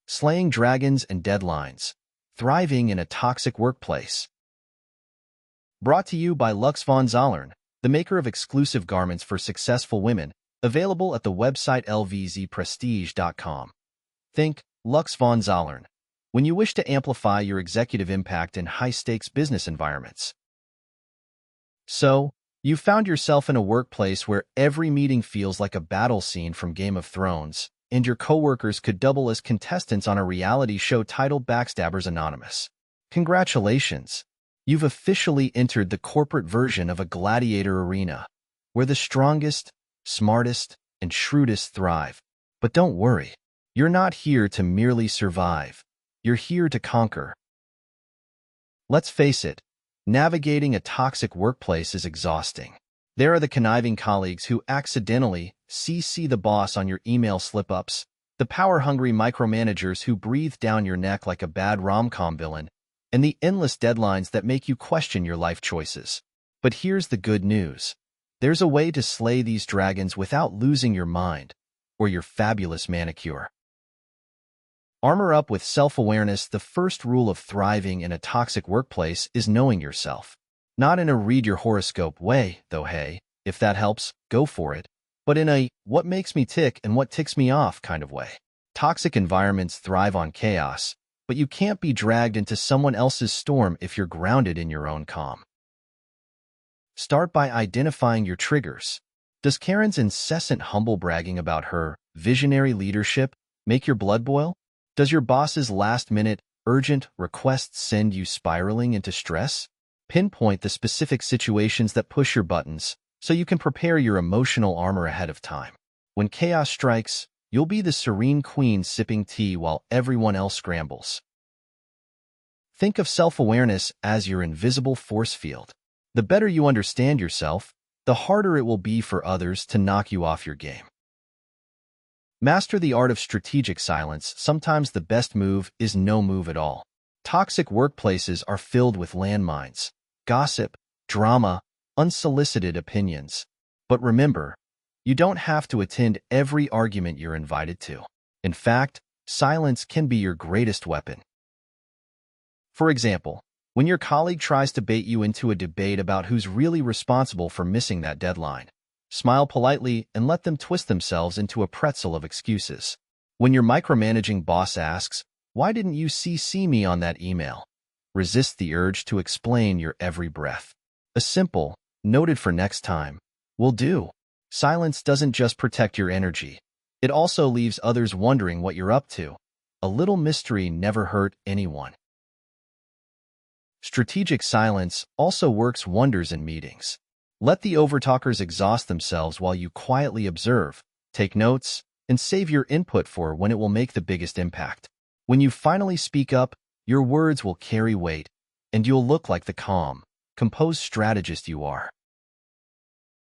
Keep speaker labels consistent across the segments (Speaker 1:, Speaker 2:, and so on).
Speaker 1: Slaying Dragons and Deadlines. Thriving in a Toxic Workplace. Brought to you by Lux von Zollern, the maker of exclusive garments for successful women, available at the website lvzprestige.com. Think Lux von Zollern when you wish to amplify your executive impact in high-stakes business environments. So, you found yourself in a workplace where every meeting feels like a battle scene from Game of Thrones, and your coworkers could double as contestants on a reality show titled Backstabbers Anonymous. Congratulations! You've officially entered the corporate version of a gladiator arena, where the strongest, smartest, and shrewdest thrive. But don't worry, you're not here to merely survive. You're here to conquer. Let's face it, navigating a toxic workplace is exhausting. There are the conniving colleagues who accidentally CC the boss on your email slip-ups, the power-hungry micromanagers who breathe down your neck like a bad rom-com villain, and the endless deadlines that make you question your life choices. But here's the good news. There's a way to slay these dragons without losing your mind or your fabulous manicure. Armor up with self-awareness. The first rule of thriving in a toxic workplace is knowing yourself. Not in a read your horoscope way, though hey, if that helps, go for it, but in a what makes me tick and what ticks me off kind of way. Toxic environments thrive on chaos, but you can't be dragged into someone else's storm if you're grounded in your own calm. Start by identifying your triggers. Does Karen's incessant humble bragging about her visionary leadership make your blood boil? Does your boss's last-minute, urgent requests send you spiraling into stress? Pinpoint the specific situations that push your buttons so you can prepare your emotional armor ahead of time. When chaos strikes, you'll be the serene queen sipping tea while everyone else scrambles. Think of self-awareness as your invisible force field. The better you understand yourself, the harder it will be for others to knock you off your game. Master the art of strategic silence. Sometimes the best move is no move at all. Toxic workplaces are filled with landmines, gossip, drama, unsolicited opinions. But remember, you don't have to attend every argument you're invited to. In fact, silence can be your greatest weapon. For example, when your colleague tries to bait you into a debate about who's really responsible for missing that deadline, smile politely and let them twist themselves into a pretzel of excuses. When your micromanaging boss asks, "Why didn't you CC me on that email?" resist the urge to explain your every breath. A simple, noted for next time, will do. Silence doesn't just protect your energy. It also leaves others wondering what you're up to. A little mystery never hurt anyone. Strategic silence also works wonders in meetings. Let the overtalkers exhaust themselves while you quietly observe, take notes, and save your input for when it will make the biggest impact. When you finally speak up, your words will carry weight, and you'll look like the calm, composed strategist you are.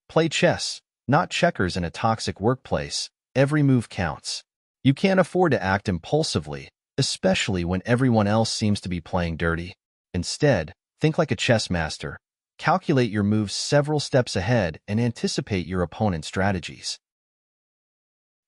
Speaker 1: Play chess, not checkers in a toxic workplace. Every move counts. You can't afford to act impulsively, especially when everyone else seems to be playing dirty. Instead, think like a chess master. Calculate your moves several steps ahead and anticipate your opponent's strategies.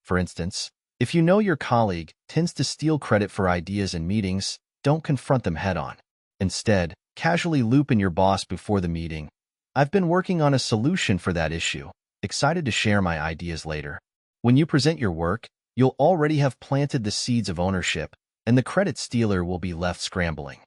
Speaker 1: For instance, if you know your colleague tends to steal credit for ideas in meetings, don't confront them head-on. Instead, casually loop in your boss before the meeting. "I've been working on a solution for that issue. Excited to share my ideas later." When you present your work, you'll already have planted the seeds of ownership, and the credit stealer will be left scrambling.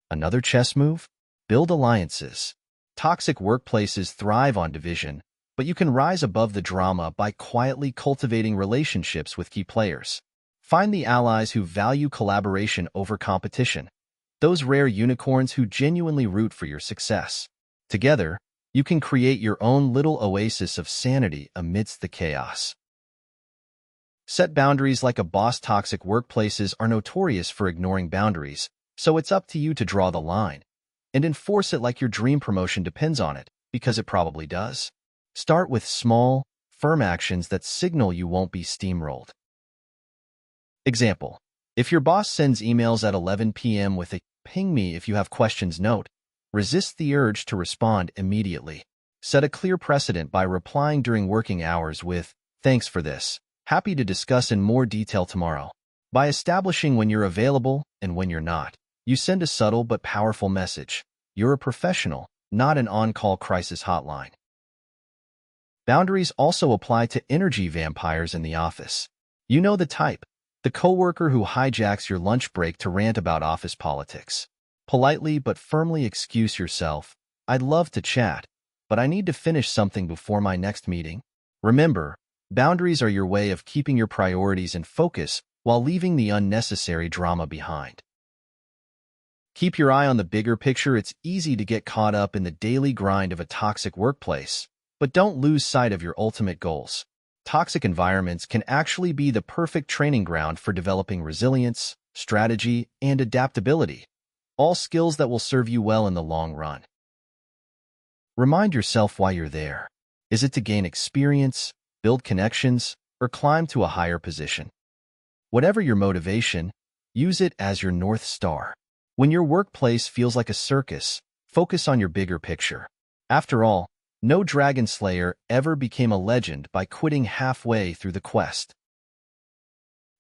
Speaker 1: Another chess move? Build alliances. Toxic workplaces thrive on division, but you can rise above the drama by quietly cultivating relationships with key players. Find the allies who value collaboration over competition, those rare unicorns who genuinely root for your success. Together, you can create your own little oasis of sanity amidst the chaos. Set boundaries like a boss. Toxic workplaces are notorious for ignoring boundaries, so it's up to you to draw the line. And enforce it like your dream promotion depends on it, because it probably does. Start with small, firm actions that signal you won't be steamrolled. Example: if your boss sends emails at 11 p.m. with a "ping me if you have questions" note, resist the urge to respond immediately. Set a clear precedent by replying during working hours with, "Thanks for this. Happy to discuss in more detail tomorrow." By establishing when you're available and when you're not, you send a subtle but powerful message. You're a professional, not an on-call crisis hotline. Boundaries also apply to energy vampires in the office. You know the type, the coworker who hijacks your lunch break to rant about office politics. Politely but firmly excuse yourself. I'd love to chat, but I need to finish something before my next meeting. Remember, boundaries are your way of keeping your priorities in focus while leaving the unnecessary drama behind. Keep your eye on the bigger picture. It's easy to get caught up in the daily grind of a toxic workplace, but don't lose sight of your ultimate goals. Toxic environments can actually be the perfect training ground for developing resilience, strategy, and adaptability, all skills that will serve you well in the long run. Remind yourself why you're there. Is it to gain experience, build connections, or climb to a higher position? Whatever your motivation, use it as your North Star. When your workplace feels like a circus, focus on your bigger picture. After all, no dragon slayer ever became a legend by quitting halfway through the quest.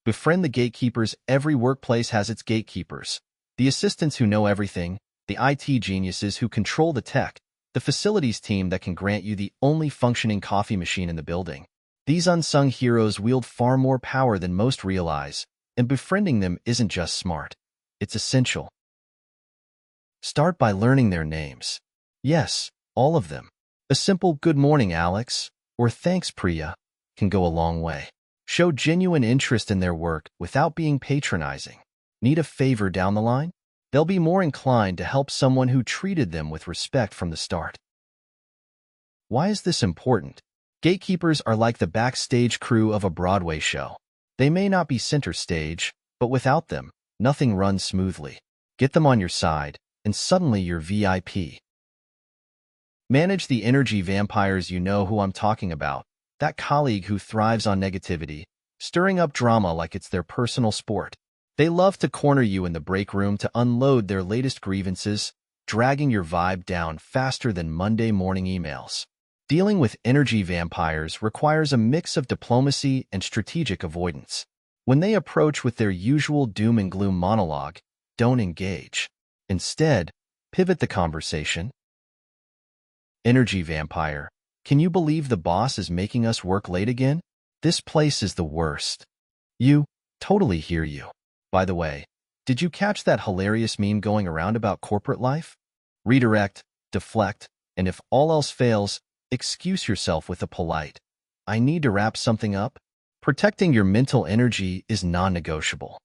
Speaker 1: Befriend the gatekeepers. Every workplace has its gatekeepers. The assistants who know everything, the IT geniuses who control the tech, the facilities team that can grant you the only functioning coffee machine in the building. These unsung heroes wield far more power than most realize, and befriending them isn't just smart. It's essential. Start by learning their names. Yes, all of them. A simple "Good morning, Alex," or "Thanks, Priya," can go a long way. Show genuine interest in their work without being patronizing. Need a favor down the line? They'll be more inclined to help someone who treated them with respect from the start. Why is this important? Gatekeepers are like the backstage crew of a Broadway show. They may not be center stage, but without them, nothing runs smoothly. Get them on your side, and suddenly you're VIP. Manage the energy vampires. You know who I'm talking about. That colleague who thrives on negativity, stirring up drama like it's their personal sport. They love to corner you in the break room to unload their latest grievances, dragging your vibe down faster than Monday morning emails. Dealing with energy vampires requires a mix of diplomacy and strategic avoidance. When they approach with their usual doom and gloom monologue, don't engage. Instead, pivot the conversation. Energy vampire, can you believe the boss is making us work late again? This place is the worst. You, totally hear you. By the way, did you catch that hilarious meme going around about corporate life? Redirect, deflect, and if all else fails, excuse yourself with a polite, "I need to wrap something up." Protecting your mental energy is non-negotiable.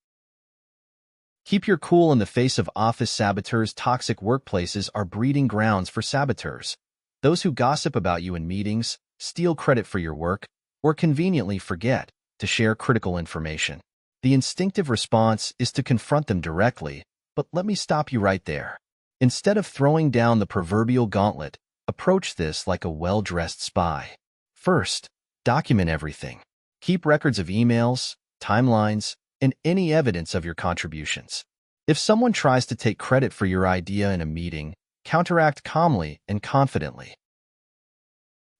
Speaker 1: Keep your cool in the face of office saboteurs. Toxic workplaces are breeding grounds for saboteurs. Those who gossip about you in meetings, steal credit for your work, or conveniently forget to share critical information. The instinctive response is to confront them directly, but let me stop you right there. Instead of throwing down the proverbial gauntlet, approach this like a well-dressed spy. First, document everything. Keep records of emails, timelines, and any evidence of your contributions. If someone tries to take credit for your idea in a meeting, counteract calmly and confidently.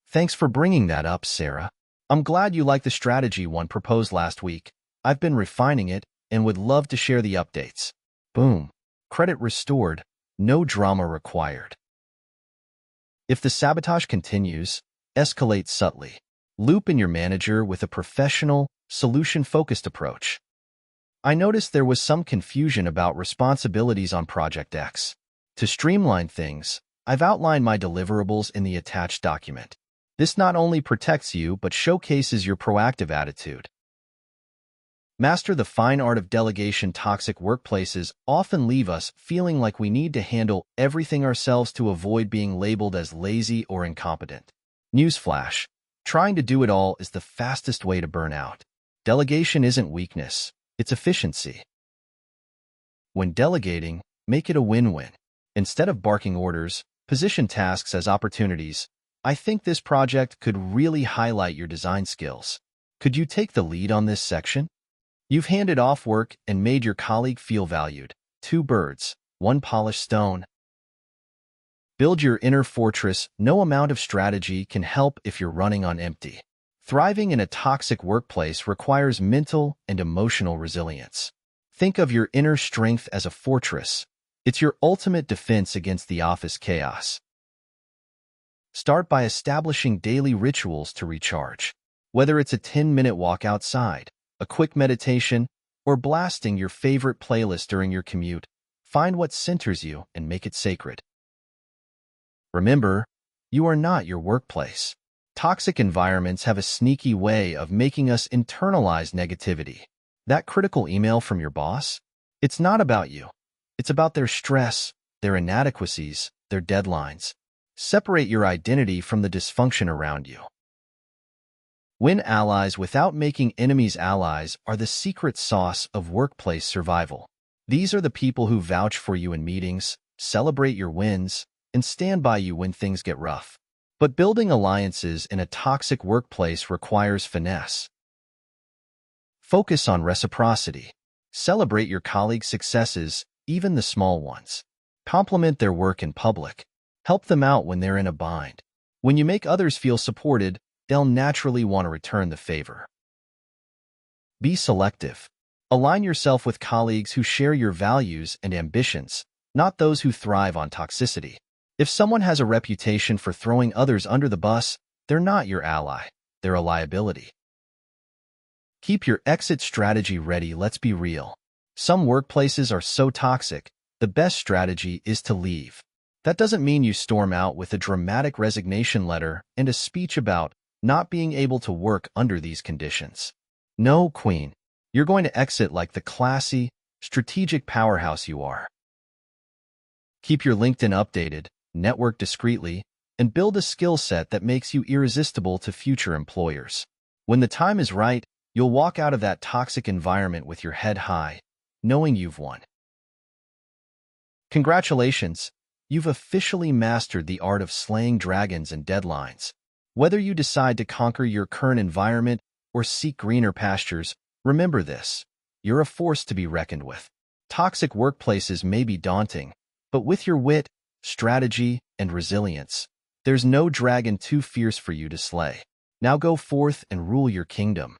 Speaker 1: "Thanks for bringing that up, Sarah. I'm glad you like the strategy one proposed last week. I've been refining it and would love to share the updates." Boom. Credit restored. No drama required. If the sabotage continues, escalate subtly. Loop in your manager with a professional, solution-focused approach. "I noticed there was some confusion about responsibilities on Project X. To streamline things, I've outlined my deliverables in the attached document. This not only protects you but showcases your proactive attitude." Master the fine art of delegation. Toxic workplaces often leave us feeling like we need to handle everything ourselves to avoid being labeled as lazy or incompetent. Newsflash: trying to do it all is the fastest way to burn out. Delegation isn't weakness, it's efficiency. When delegating, make it a win-win. Instead of barking orders, position tasks as opportunities. "I think this project could really highlight your design skills. Could you take the lead on this section?" You've handed off work and made your colleague feel valued. Two birds, one polished stone. Build your inner fortress. No amount of strategy can help if you're running on empty. Thriving in a toxic workplace requires mental and emotional resilience. Think of your inner strength as a fortress. It's your ultimate defense against the office chaos. Start by establishing daily rituals to recharge. Whether it's a 10-minute walk outside, a quick meditation, or blasting your favorite playlist during your commute, find what centers you and make it sacred. Remember, you are not your workplace. Toxic environments have a sneaky way of making us internalize negativity. That critical email from your boss? It's not about you. It's about their stress, their inadequacies, their deadlines. Separate your identity from the dysfunction around you. Win allies without making enemies allies are the secret sauce of workplace survival. These are the people who vouch for you in meetings, celebrate your wins, and stand by you when things get rough. But building alliances in a toxic workplace requires finesse. Focus on reciprocity. Celebrate your colleagues' successes, even the small ones. Compliment their work in public. Help them out when they're in a bind. When you make others feel supported, they'll naturally want to return the favor. Be selective. Align yourself with colleagues who share your values and ambitions, not those who thrive on toxicity. If someone has a reputation for throwing others under the bus, they're not your ally. They're a liability. Keep your exit strategy ready. Let's be real. Some workplaces are so toxic, the best strategy is to leave. That doesn't mean you storm out with a dramatic resignation letter and a speech about not being able to work under these conditions. No, Queen. You're going to exit like the classy, strategic powerhouse you are. Keep your LinkedIn updated, network discreetly, and build a skill set that makes you irresistible to future employers. When the time is right, you'll walk out of that toxic environment with your head high, knowing you've won. Congratulations! You've officially mastered the art of slaying dragons and deadlines. Whether you decide to conquer your current environment or seek greener pastures, remember this: you're a force to be reckoned with. Toxic workplaces may be daunting, but with your wit, strategy, and resilience, there's no dragon too fierce for you to slay. Now go forth and rule your kingdom.